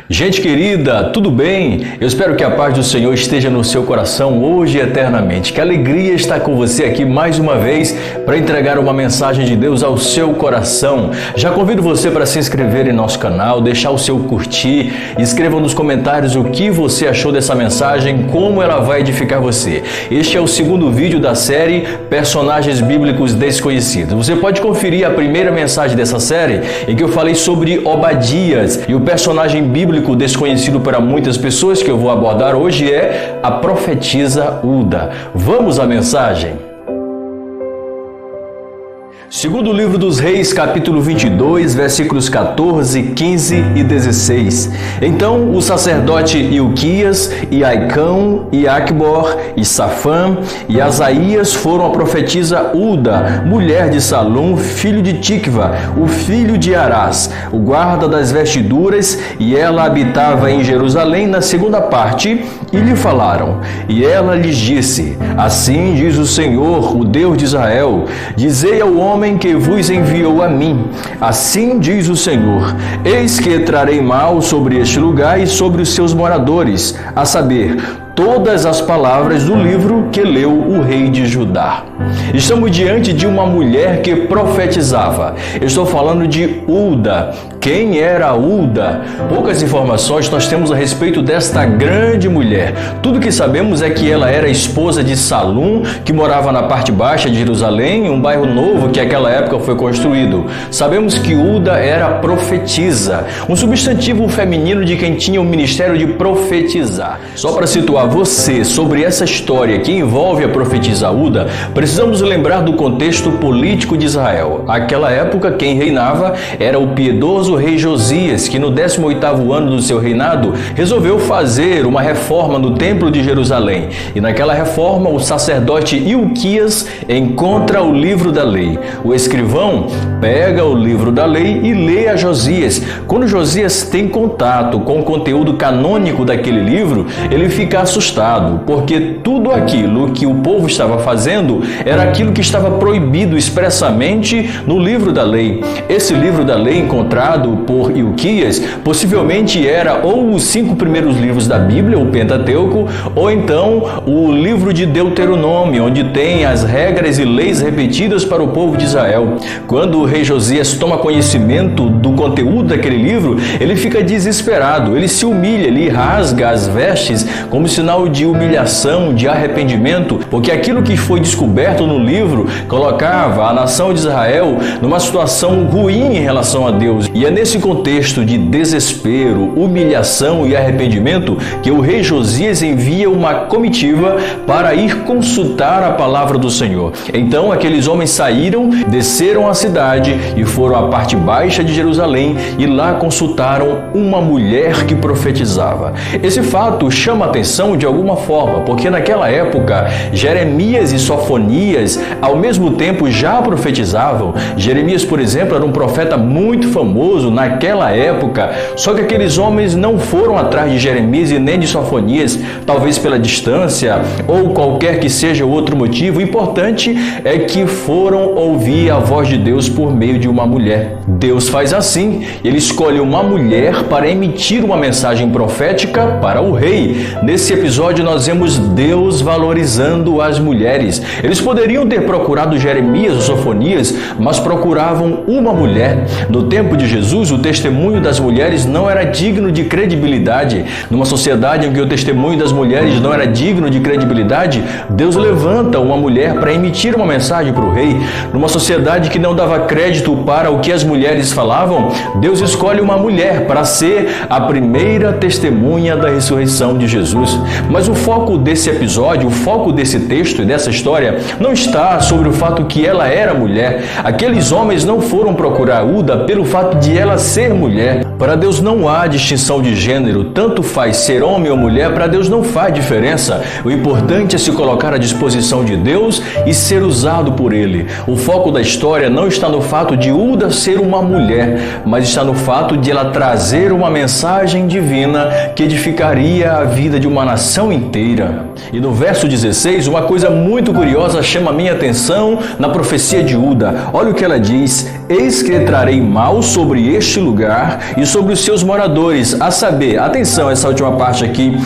Gente querida, tudo bem? Eu espero que a paz do Senhor esteja no seu coração hoje e eternamente. Que alegria estar com você aqui mais uma vez para entregar uma mensagem de Deus ao seu coração. Já convido você para se inscrever em nosso canal, deixar o seu curtir, escreva nos comentários o que você achou dessa mensagem, como ela vai edificar você. Este é o segundo vídeo da série Personagens Bíblicos Desconhecidos. Você pode conferir a primeira mensagem dessa série em que eu falei sobre Obadias, e o personagem bíblico desconhecido para muitas pessoas que eu vou abordar hoje é a profetisa Hulda. Vamos à mensagem? Segundo livro dos Reis, capítulo 22, versículos 14, 15 e 16. Então o sacerdote Ilquias, e Aicão, e Acbor, e Safã, e Asaías foram a profetisa Hulda, mulher de Salum, filho de Tikva, o filho de Arás, o guarda das vestiduras, e ela habitava em Jerusalém na segunda parte, e lhe falaram. E ela lhes disse: assim diz o Senhor, o Deus de Israel, dizei ao homem que vos enviou a mim. Assim diz o Senhor: eis que trarei mal sobre este lugar e sobre os seus moradores, a saber, todas as palavras do livro que leu o rei de Judá. Estamos diante de uma mulher que profetizava. Estou falando de Hulda. Quem era Hulda? Poucas informações nós temos a respeito desta grande mulher. Tudo que sabemos é que ela era esposa de Salum, que morava na parte baixa de Jerusalém, um bairro novo que naquela época foi construído. Sabemos que Hulda era profetisa, um substantivo feminino de quem tinha o ministério de profetizar. Só para situar você sobre essa história que envolve a profetisa Hulda, precisamos lembrar do contexto político de Israel. Naquela época, quem reinava era o piedoso rei Josias, que no 18º ano do seu reinado resolveu fazer uma reforma no templo de Jerusalém. E naquela reforma, o sacerdote Ilquias encontra o livro da lei. O escrivão pega o livro da lei e lê a Josias. Quando Josias tem contato com o conteúdo canônico daquele livro, ele fica assustado, porque tudo aquilo que o povo estava fazendo era aquilo que estava proibido expressamente no livro da lei. Esse livro da lei encontrado por Ilquias possivelmente era ou os 5 primeiros livros da Bíblia, o Pentateuco, ou então o livro de Deuteronômio, onde tem as regras e leis repetidas para o povo de Israel. Quando o rei Josias toma conhecimento do conteúdo daquele livro, ele fica desesperado, ele se humilha, ele rasga as vestes como sinal de humilhação, de arrependimento, porque aquilo que foi descoberto no livro colocava a nação de Israel numa situação ruim em relação a Deus. E é nesse contexto de desespero, humilhação e arrependimento que o rei Josias envia uma comitiva para ir consultar a palavra do Senhor. Então aqueles homens saíram, desceram a cidade e foram à parte baixa de Jerusalém e lá consultaram uma mulher que profetizava. Esse fato chama a atenção de alguma forma, porque naquela época Jeremias e Sofonias ao mesmo tempo já profetizavam. Jeremias, por exemplo, era um profeta muito famoso naquela época, só que aqueles homens não foram atrás de Jeremias e nem de Sofonias, talvez pela distância ou qualquer que seja o outro motivo. O importante é que foram ouvir a voz de Deus por meio de uma mulher. Deus faz assim, ele escolhe uma mulher para emitir uma mensagem profética para o rei. Nesse episódio nós vemos Deus valorizando as mulheres. Eles poderiam ter procurado Jeremias ou Sofonias, mas procuravam uma mulher. No tempo de Jesus, o testemunho das mulheres não era digno de credibilidade. Numa sociedade em que o testemunho das mulheres não era digno de credibilidade, Deus levanta uma mulher para emitir uma mensagem para o rei. Numa sociedade que não dava crédito para o que as mulheres falavam, Deus escolhe uma mulher para ser a primeira testemunha da ressurreição de Jesus. Mas o foco desse episódio, o foco desse texto e dessa história não está sobre o fato que ela era mulher. Aqueles homens não foram procurar Hulda pelo fato de ela ser mulher. Para Deus não há distinção de gênero, tanto faz ser homem ou mulher, para Deus não faz diferença. O importante é se colocar à disposição de Deus e ser usado por Ele. O foco da história não está no fato de Hulda ser uma mulher, mas está no fato de ela trazer uma mensagem divina que edificaria a vida de uma nação inteira. E no verso 16, uma coisa muito curiosa chama a minha atenção na profecia de Hulda. Olha o que ela diz: eis que trarei mal sobre este lugar e sobre os seus moradores, a saber, atenção, essa última parte aqui,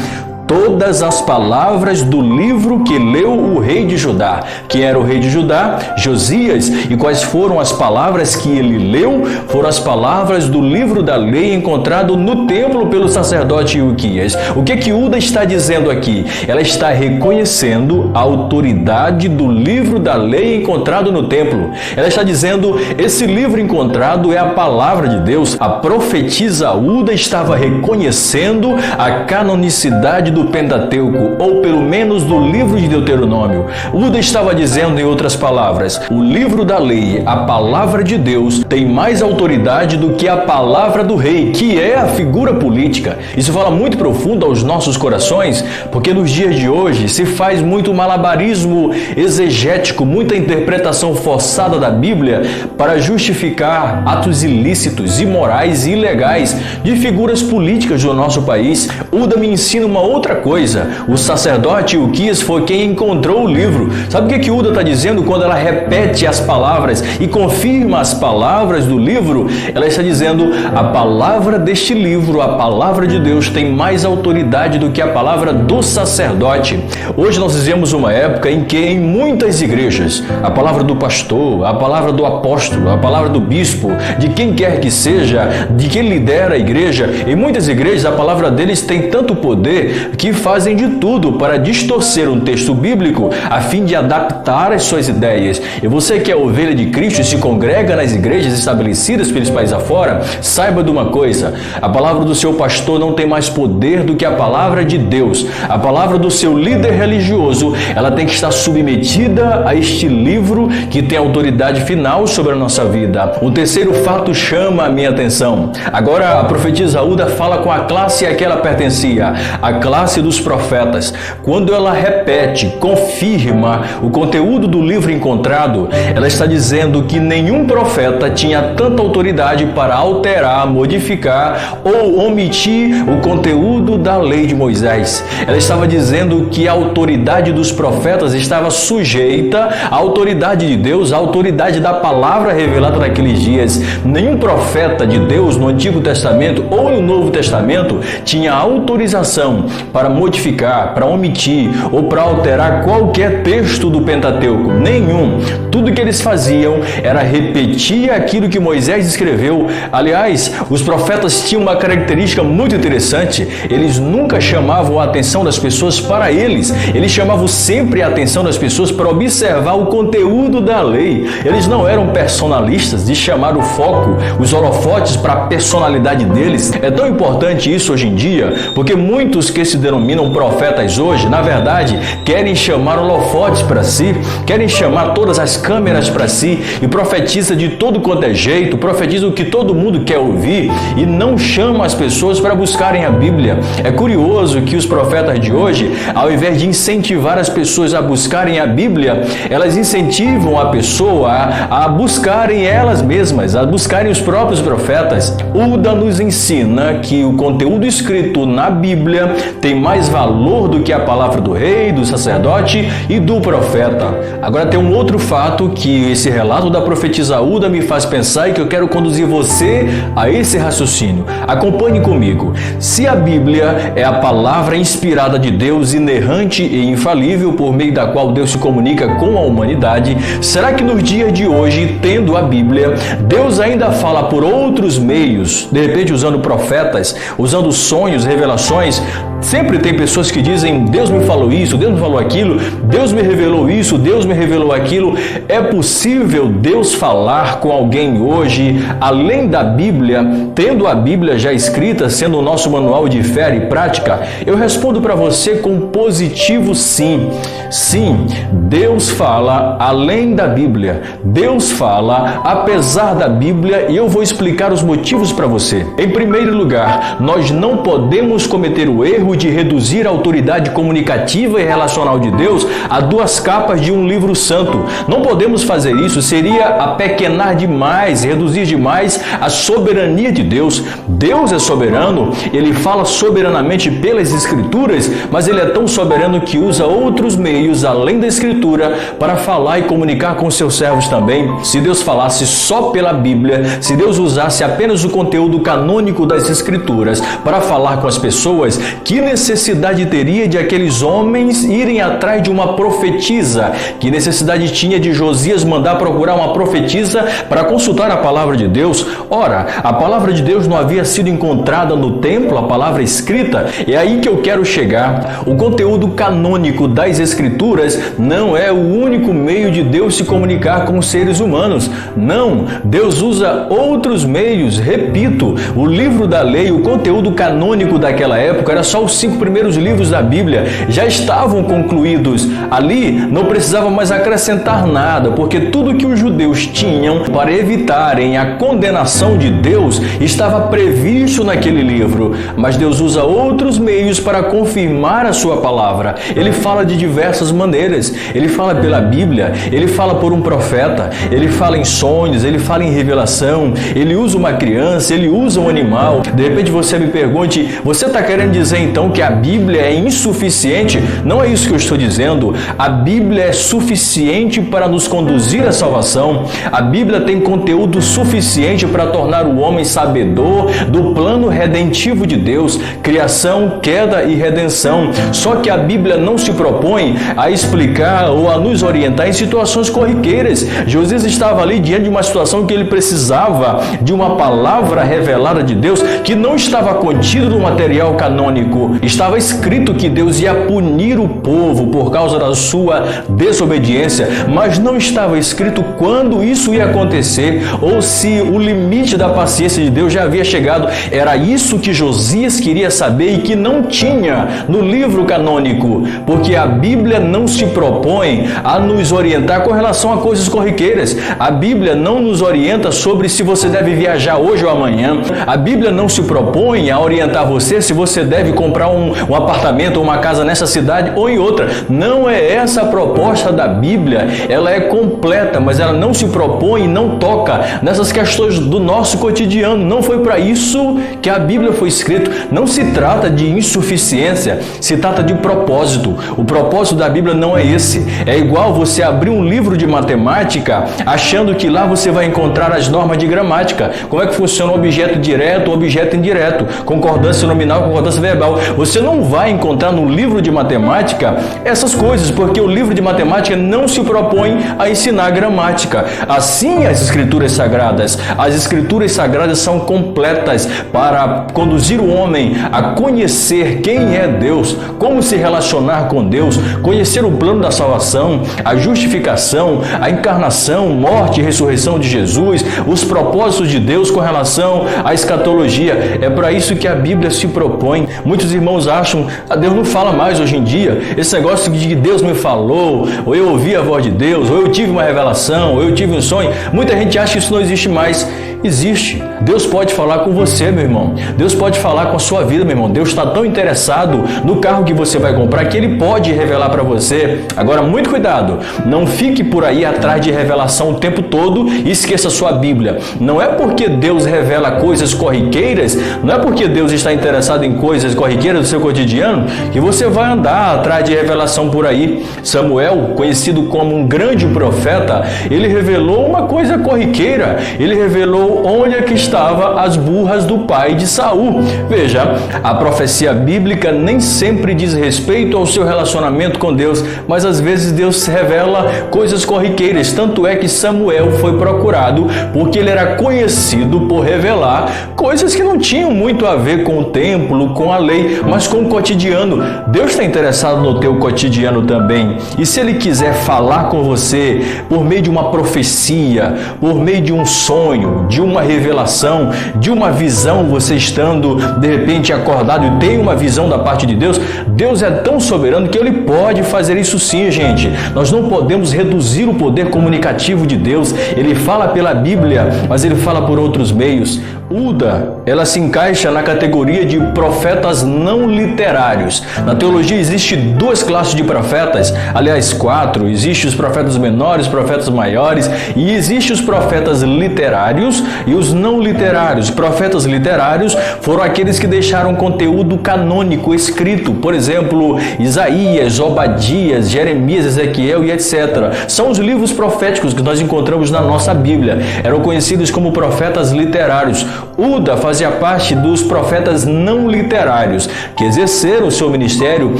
todas as palavras do livro que leu o rei de Judá. Quem era o rei de Judá? Josias. E quais foram as palavras que ele leu? Foram as palavras do livro da lei encontrado no templo pelo sacerdote Ilquias. O que Uda está dizendo aqui? Ela está reconhecendo a autoridade do livro da lei encontrado no templo. Ela está dizendo, esse livro encontrado é a palavra de Deus. A profetisa Uda estava reconhecendo a canonicidade do Pentateuco, ou pelo menos do livro de Deuteronômio. Uda estava dizendo, em outras palavras, o livro da lei, a palavra de Deus, tem mais autoridade do que a palavra do rei, que é a figura política. Isso fala muito profundo aos nossos corações, porque nos dias de hoje se faz muito malabarismo exegético, muita interpretação forçada da Bíblia para justificar atos ilícitos, imorais e ilegais de figuras políticas do nosso país. Uda me ensina uma outra coisa. O sacerdote Ilquias foi quem encontrou o livro. Sabe o que Uda está dizendo quando ela repete as palavras e confirma as palavras do livro? Ela está dizendo, a palavra deste livro, a palavra de Deus, tem mais autoridade do que a palavra do sacerdote. Hoje nós vivemos uma época em que em muitas igrejas, a palavra do pastor, a palavra do apóstolo, a palavra do bispo, de quem quer que seja, de quem lidera a igreja, em muitas igrejas a palavra deles tem tanto poder que fazem de tudo para distorcer um texto bíblico a fim de adaptar as suas ideias. E você que é ovelha de Cristo e se congrega nas igrejas estabelecidas pelos países afora, saiba de uma coisa, a palavra do seu pastor não tem mais poder do que a palavra de Deus. A palavra do seu líder religioso, ela tem que estar submetida a este livro que tem autoridade final sobre a nossa vida. O terceiro fato chama a minha atenção. Agora a profetisa Uda fala com a classe a que ela pertencia, a classe dos profetas. Quando ela repete, confirma o conteúdo do livro encontrado, ela está dizendo que nenhum profeta tinha tanta autoridade para alterar, modificar ou omitir o conteúdo da lei de Moisés. Ela estava dizendo que a autoridade dos profetas estava sujeita à autoridade de Deus, à autoridade da palavra revelada naqueles dias. Nenhum profeta de Deus no Antigo Testamento ou no Novo Testamento tinha autorização para modificar, para omitir ou para alterar qualquer texto do Pentateuco. Nenhum. Tudo que eles faziam era repetir aquilo que Moisés escreveu. Aliás, os profetas tinham uma característica muito interessante. Eles nunca chamavam a atenção das pessoas para eles. Eles chamavam sempre a atenção das pessoas para observar o conteúdo da lei. Eles não eram personalistas de chamar o foco, os holofotes para a personalidade deles. É tão importante isso hoje em dia, porque muitos que se denominam profetas hoje, na verdade, querem chamar holofotes para si, querem chamar todas as câmeras para si e profetiza de todo quanto é jeito, profetiza o que todo mundo quer ouvir e não chama as pessoas para buscarem a Bíblia. É curioso que os profetas de hoje, ao invés de incentivar as pessoas a buscarem a Bíblia, elas incentivam a pessoa a buscarem elas mesmas, a buscarem os próprios profetas. Uda nos ensina que o conteúdo escrito na Bíblia tem mais valor do que a palavra do rei, do sacerdote e do profeta. Agora tem um outro fato que esse relato da profetisa Uda me faz pensar e que eu quero conduzir você a esse raciocínio. Acompanhe comigo. Se a Bíblia é a palavra inspirada de Deus, inerrante e infalível, por meio da qual Deus se comunica com a humanidade, será que nos dias de hoje, tendo a Bíblia, Deus ainda fala por outros meios, de repente usando profetas, usando sonhos, revelações? Sempre tem pessoas que dizem, Deus me falou isso, Deus me falou aquilo, Deus me revelou isso, Deus me revelou aquilo. É possível Deus falar com alguém hoje, além da Bíblia, tendo a Bíblia já escrita, sendo o nosso manual de fé e prática? Eu respondo para você com positivo sim. Sim, Deus fala além da Bíblia. Deus fala apesar da Bíblia e eu vou explicar os motivos para você. Em primeiro lugar, nós não podemos cometer o erro erro de reduzir a autoridade comunicativa e relacional de Deus a duas capas de um livro santo. Não podemos fazer isso, seria apequenar demais, reduzir demais a soberania de Deus. Deus é soberano, Ele fala soberanamente pelas Escrituras, mas Ele é tão soberano que usa outros meios além da Escritura para falar e comunicar com seus servos também. Se Deus falasse só pela Bíblia, se Deus usasse apenas o conteúdo canônico das Escrituras para falar com as pessoas, que necessidade teria de aqueles homens irem atrás de uma profetisa? Que necessidade tinha de Josias mandar procurar uma profetisa para consultar a palavra de Deus? Ora, a palavra de Deus não havia sido encontrada no templo, a palavra escrita. É aí que eu quero chegar. O conteúdo canônico das Escrituras não é o único meio de Deus se comunicar com os seres humanos. Não, Deus usa outros meios. Repito, o livro da lei, o conteúdo canônico daquela época era só os 5 primeiros livros da Bíblia, já estavam concluídos. Ali não precisava mais acrescentar nada, porque tudo que os judeus tinham para evitarem a condenação de Deus estava previsto naquele livro. Mas Deus usa outros meios para confirmar a sua palavra. Ele fala de diversas maneiras. Ele fala pela Bíblia, ele fala por um profeta, ele fala em sonhos, ele fala em revelação, ele usa uma criança, ele usa um animal. De repente você me pergunte, você está querendo dizer então que a Bíblia é insuficiente? Não é isso que eu estou dizendo. A Bíblia é suficiente para nos conduzir à salvação. A Bíblia tem conteúdo suficiente para tornar o homem sabedor do plano redentivo de Deus, criação, queda e redenção. Só que a Bíblia não se propõe a explicar ou a nos orientar em situações corriqueiras. Josias estava ali diante de uma situação que ele precisava de uma palavra revelada de Deus que não estava contido no material canônico. Estava escrito que Deus ia punir o povo por causa da sua desobediência, mas não estava escrito quando isso ia acontecer ou se o limite da paciência de Deus já havia chegado. Era isso que Josias queria saber e que não tinha no livro canônico, porque a Bíblia não se propõe a nos orientar com relação a coisas corriqueiras. A Bíblia não nos orienta sobre se você deve viajar hoje ou amanhã. A Bíblia não se propõe a orientar você se você deve comprar um apartamento ou uma casa nessa cidade ou em outra. Não é essa a proposta da Bíblia. Ela é completa, mas ela não se propõe e não toca nessas questões do nosso cotidiano. Não foi para isso que a Bíblia foi escrita. Não se trata de insuficiência, se trata de propósito. O propósito da Bíblia não é esse. É igual você abrir um livro de matemática achando que lá você vai encontrar as normas de gramática. Como é que funciona o objeto direto, o objeto indireto, concordância nominal, concordância verbal. Você não vai encontrar no livro de matemática essas coisas, porque o livro de matemática não se propõe a ensinar gramática. Assim, as Escrituras Sagradas. As Escrituras Sagradas são completas para conduzir o homem a conhecer quem é Deus, como se relacionar com Deus, conhecer o plano da salvação, a justificação, a encarnação, morte e ressurreição de Jesus, os propósitos de Deus com relação à escatologia. É para isso que a Bíblia se propõe. Muitos irmãos acham que Deus não fala mais hoje em dia. Esse negócio de que Deus me falou, ou eu ouvi a voz de Deus, ou eu tive uma revelação, ou eu tive um sonho. Muita gente acha que isso não existe mais. Existe. Deus pode falar com você, meu irmão. Deus pode falar com a sua vida, meu irmão. Deus está tão interessado no carro que você vai comprar que Ele pode revelar para você. Agora, muito cuidado. Não fique por aí atrás de revelação o tempo todo e esqueça a sua Bíblia. Não é porque Deus revela coisas corriqueiras, não é porque Deus está interessado em coisas corriqueiras do seu cotidiano que você vai andar atrás de revelação por aí. Samuel, conhecido como um grande profeta, ele revelou uma coisa corriqueira. Ele revelou onde é que estavam as burras do pai de Saul. Veja, a profecia bíblica nem sempre diz respeito ao seu relacionamento com Deus, mas às vezes Deus revela coisas corriqueiras. Tanto é que Samuel foi procurado porque ele era conhecido por revelar coisas que não tinham muito a ver com o templo, com a lei, mas com o cotidiano. Deus está interessado no teu cotidiano também. E se Ele quiser falar com você por meio de uma profecia, por meio de um sonho, de uma revelação, de uma visão, você estando de repente acordado e tem uma visão da parte de Deus, Deus é tão soberano que Ele pode fazer isso sim, gente. Nós não podemos reduzir o poder comunicativo de Deus. Ele fala pela Bíblia, mas Ele fala por outros meios. Uda, ela se encaixa na categoria de profetas não literários. Na teologia existe duas classes de profetas, aliás 4, existem os profetas menores, os profetas maiores, e existem os profetas literários e os não literários. Profetas literários foram aqueles que deixaram conteúdo canônico escrito, por exemplo, Isaías, Obadias, Jeremias, Ezequiel e etc. São os livros proféticos que nós encontramos na nossa Bíblia. Eram conhecidos como profetas literários. Uda fazia parte dos profetas não literários, que exerceram o seu ministério,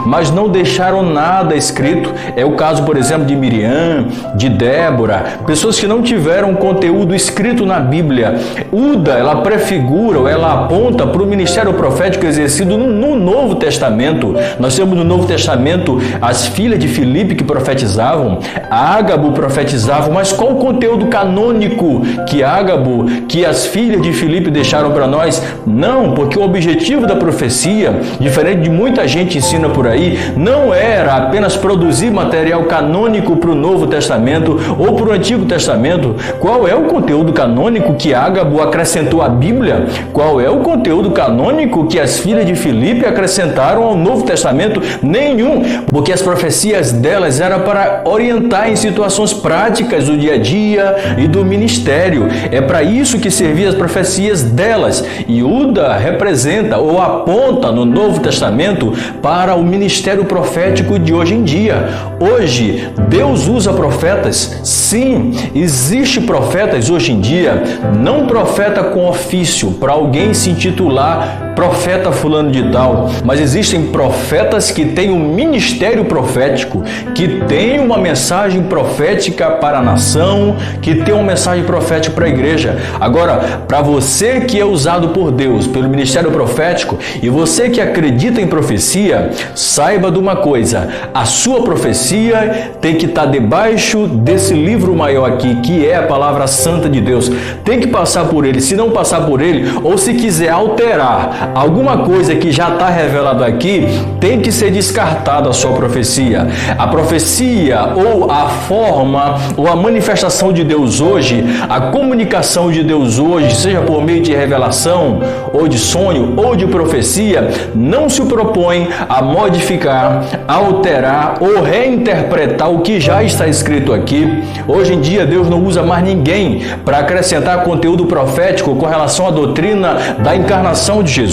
mas não deixaram nada escrito. É o caso, por exemplo, de Miriam, de Débora, pessoas que não tiveram conteúdo escrito na Bíblia. Uda, ela prefigura, ou ela aponta para o ministério profético exercido no Novo Testamento. Nós temos no Novo Testamento as filhas de Filipe que profetizavam, Ágabo profetizava, mas qual o conteúdo canônico que Ágabo, que as filhas de Filipe deixaram para nós? Não, porque o objetivo da profecia, diferente de muita gente ensina por aí, não era apenas produzir material canônico para o Novo Testamento ou para o Antigo Testamento. Qual é o conteúdo canônico que Ágabo acrescentou à Bíblia? Qual é o conteúdo canônico que as filhas de Filipe acrescentaram ao Novo Testamento? Nenhum, porque as profecias delas eram para orientar em situações práticas do dia a dia e do ministério. É para isso que serviam as profecias delas. E Uda representa ou aponta no Novo Testamento para o ministério profético de hoje em dia. Hoje, Deus usa profetas. Sim, existe profetas hoje em dia, não profeta com ofício, para alguém se intitular profeta fulano de tal, mas existem profetas que têm um ministério profético, que têm uma mensagem profética para a nação, que têm uma mensagem profética para a igreja. Agora, para você que é usado por Deus, pelo ministério profético, e você que acredita em profecia, saiba de uma coisa: a sua profecia tem que estar debaixo desse livro maior aqui, que é a palavra santa de Deus. Tem que passar por ele. Se não passar por ele, ou se quiser alterar alguma coisa que já está revelado aqui, tem que ser descartada a sua profecia. A profecia, ou a forma, ou a manifestação de Deus hoje, a comunicação de Deus hoje, seja por meio de revelação, ou de sonho, ou de profecia, não se propõe a modificar, alterar ou reinterpretar o que já está escrito aqui. Hoje em dia, Deus não usa mais ninguém para acrescentar conteúdo profético com relação à doutrina da encarnação de Jesus.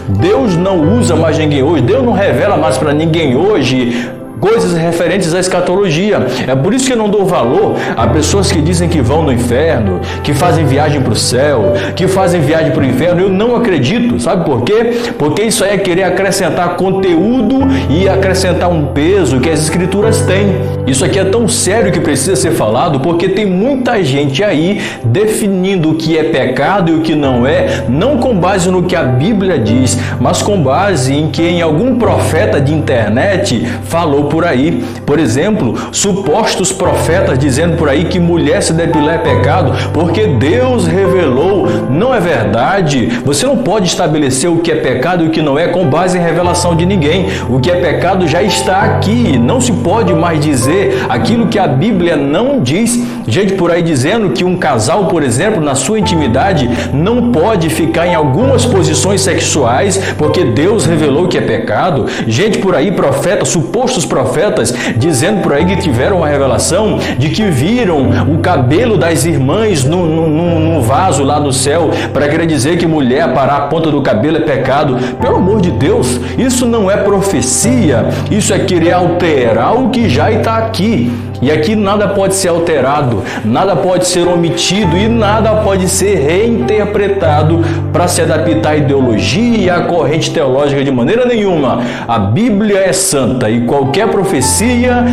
Deus não usa mais ninguém hoje, Deus não revela mais para ninguém hoje coisas referentes à escatologia. É por isso que eu não dou valor a pessoas que dizem que vão no inferno, que fazem viagem para o céu, que fazem viagem para o inferno. Eu não acredito. Sabe por quê? Porque isso aí é querer acrescentar conteúdo e acrescentar um peso que as escrituras têm. Isso aqui é tão sério que precisa ser falado, porque tem muita gente aí definindo o que é pecado e o que não é, não com base no que a Bíblia diz, mas com base em que algum profeta de internet falou por aí. Por exemplo, supostos profetas dizendo por aí que mulher se depilar é pecado porque Deus revelou. Não é verdade. Você não pode estabelecer o que é pecado e o que não é com base em revelação de ninguém. O que é pecado já está aqui. Não se pode mais dizer aquilo que a Bíblia não diz. Gente por aí dizendo que um casal, por exemplo, na sua intimidade, não pode ficar em algumas posições sexuais porque Deus revelou que é pecado. Gente por aí, profetas, supostos profetas, dizendo por aí que tiveram uma revelação de que viram o cabelo das irmãs no vaso lá no céu, para querer dizer que mulher parar a ponta do cabelo é pecado. Pelo amor de Deus, isso não é profecia, isso é querer alterar o que já está aqui. E aqui nada pode ser alterado, nada pode ser omitido e nada pode ser reinterpretado para se adaptar à ideologia e à corrente teológica de maneira nenhuma. A Bíblia é santa e qualquer profecia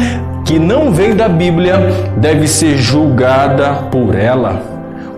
que não vem da Bíblia deve ser julgada por ela.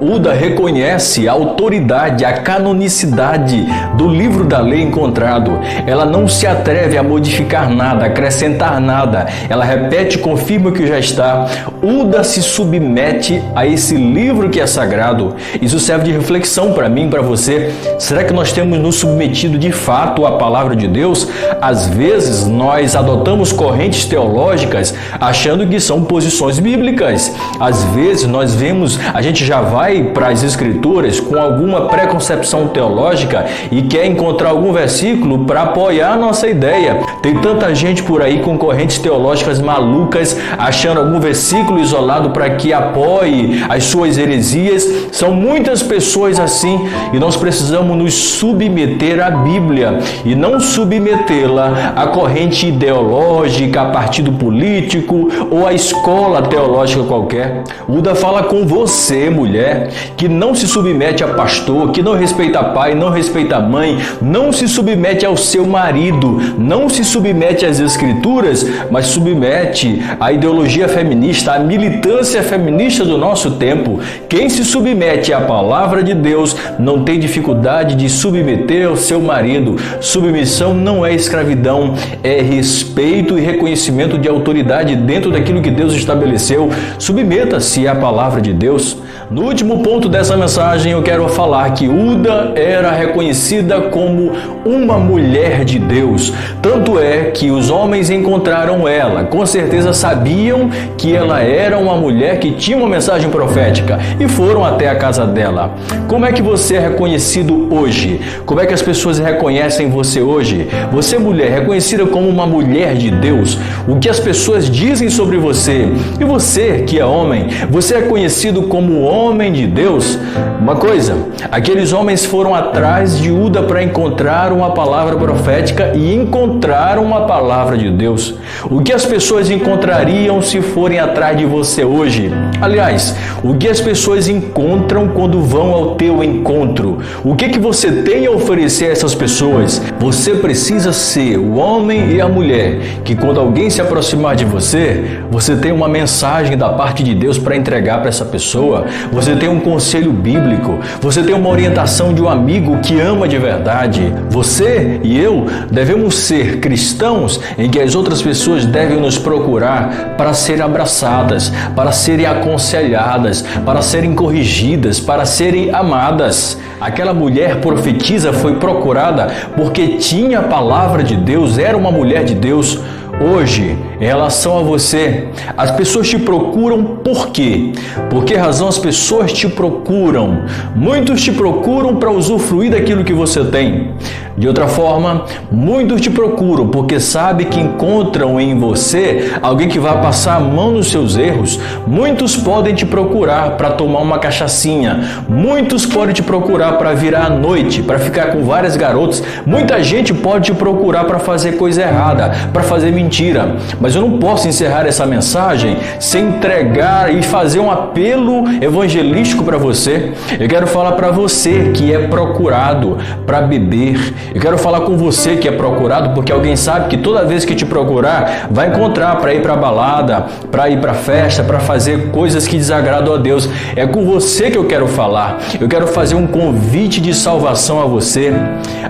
Uda reconhece a autoridade, a canonicidade do livro da lei encontrado. Ela não se atreve a modificar nada, acrescentar nada. Ela repete e confirma o que já está. Uda se submete a esse livro que é sagrado. Isso serve de reflexão para mim e para você. Será que nós temos nos submetido de fato à palavra de Deus? Às vezes nós adotamos correntes teológicas achando que são posições bíblicas. Às vezes nós vemos, a gente já vai vai para as Escrituras com alguma preconcepção teológica e quer encontrar algum versículo para apoiar a nossa ideia. Tem tanta gente por aí com correntes teológicas malucas, achando algum versículo isolado para que apoie as suas heresias. São muitas pessoas assim e nós precisamos nos submeter à Bíblia e não submetê-la à corrente ideológica, a partido político ou a escola teológica qualquer. Uda fala com você, mulher, que não se submete a pastor, que não respeita pai, não respeita mãe, não se submete ao seu marido, não se submete às Escrituras, mas submete à ideologia feminista, à militância feminista do nosso tempo. Quem se submete à palavra de Deus não tem dificuldade de submeter ao seu marido. Submissão não é escravidão, é respeito e reconhecimento de autoridade dentro daquilo que Deus estabeleceu. Submeta-se à palavra de Deus. No último ponto dessa mensagem eu quero falar que Uda era reconhecida como uma mulher de Deus. Tanto é que os homens encontraram ela, com certeza sabiam que ela era uma mulher que tinha uma mensagem profética e foram até a casa dela. Como é que você é reconhecido hoje? Como é que as pessoas reconhecem você hoje? Você, mulher, reconhecida como uma mulher de Deus. O que as pessoas dizem sobre você? E você, que é homem, você é conhecido como homem de Deus? Uma coisa, aqueles homens foram atrás de Uda para encontrar uma palavra profética e encontraram uma palavra de Deus. O que as pessoas encontrariam se forem atrás de você hoje? Aliás, o que as pessoas encontram quando vão ao teu encontro? O que você tem a oferecer a essas pessoas? Você precisa ser o homem e a mulher que quando alguém se aproximar de você, você tem uma mensagem da parte de Deus para entregar para essa pessoa. Você tem um conselho bíblico, você tem uma orientação de um amigo que ama de verdade. Você e eu devemos ser cristãos em que as outras pessoas devem nos procurar para serem abraçadas, para serem aconselhadas, para serem corrigidas, para serem amadas. Aquela mulher profetisa foi procurada porque tinha a palavra de Deus, era uma mulher de Deus. Hoje, em relação a você, as pessoas te procuram por quê? Por que razão as pessoas te procuram? Muitos te procuram para usufruir daquilo que você tem. De outra forma, muitos te procuram porque sabem que encontram em você alguém que vai passar a mão nos seus erros. Muitos podem te procurar para tomar uma cachaçinha. Muitos podem te procurar para virar à noite, para ficar com várias garotas. Muita gente pode te procurar para fazer coisa errada, para fazer mentira. Mas eu não posso encerrar essa mensagem sem entregar e fazer um apelo evangelístico para você. Eu quero falar para você que é procurado para beber. Eu quero falar com você que é procurado porque alguém sabe que toda vez que te procurar, vai encontrar para ir para a balada, para ir para a festa, para fazer coisas que desagradam a Deus. É com você que eu quero falar. Eu quero fazer um convite de salvação a você.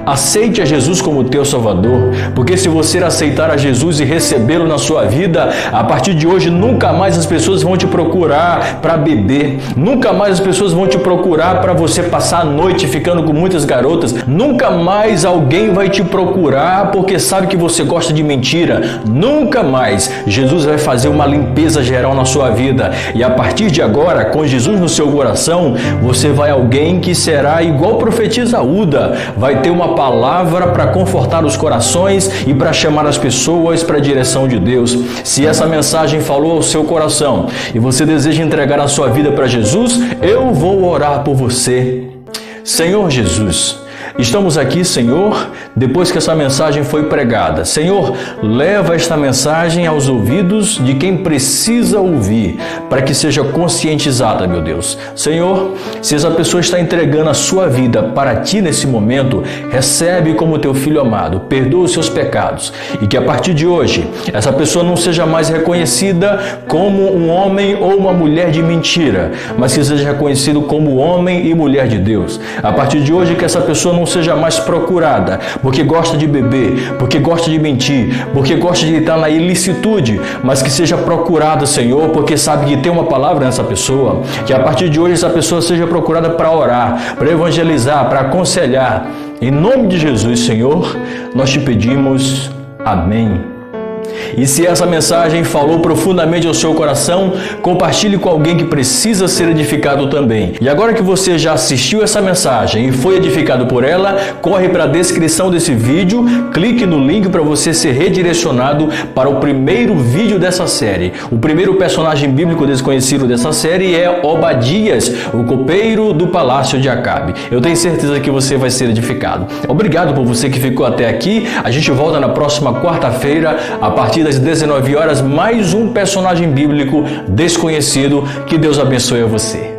Aceite a Jesus como teu Salvador, porque se você aceitar a Jesus e recebê-lo na sua vida, a partir de hoje nunca mais as pessoas vão te procurar para beber, nunca mais as pessoas vão te procurar para você passar a noite ficando com muitas garotas, nunca mais alguém vai te procurar porque sabe que você gosta de mentira, nunca mais. Jesus vai fazer uma limpeza geral na sua vida e a partir de agora, com Jesus no seu coração, você vai alguém que será igual profetiza Uda, vai ter uma palavra para confortar os corações e para chamar as pessoas para a direção de Deus. Se essa mensagem falou ao seu coração e você deseja entregar a sua vida para Jesus, eu vou orar por você. Senhor Jesus, estamos aqui, Senhor, depois que essa mensagem foi pregada. Senhor, leva esta mensagem aos ouvidos de quem precisa ouvir, para que seja conscientizada, meu Deus. Senhor, se essa pessoa está entregando a sua vida para Ti nesse momento, recebe como Teu Filho amado, perdoa os seus pecados e que a partir de hoje, essa pessoa não seja mais reconhecida como um homem ou uma mulher de mentira, mas que seja reconhecido como homem e mulher de Deus. A partir de hoje, que essa pessoa não seja mais procurada porque gosta de beber, porque gosta de mentir, porque gosta de estar na ilicitude, mas que seja procurada, Senhor, porque sabe que tem uma palavra nessa pessoa. Que a partir de hoje essa pessoa seja procurada para orar, para evangelizar, para aconselhar. Em nome de Jesus, Senhor, nós te pedimos. Amém. E se essa mensagem falou profundamente ao seu coração, compartilhe com alguém que precisa ser edificado também. E agora que você já assistiu essa mensagem e foi edificado por ela, corre para a descrição desse vídeo, clique no link para você ser redirecionado para o primeiro vídeo dessa série. O primeiro personagem bíblico desconhecido dessa série é Obadias, o copeiro do palácio de Acabe. Eu tenho certeza que você vai ser edificado. Obrigado por você que ficou até aqui. A gente volta na próxima quarta-feira, a partir das 19 horas, mais um personagem bíblico desconhecido. Que Deus abençoe a você.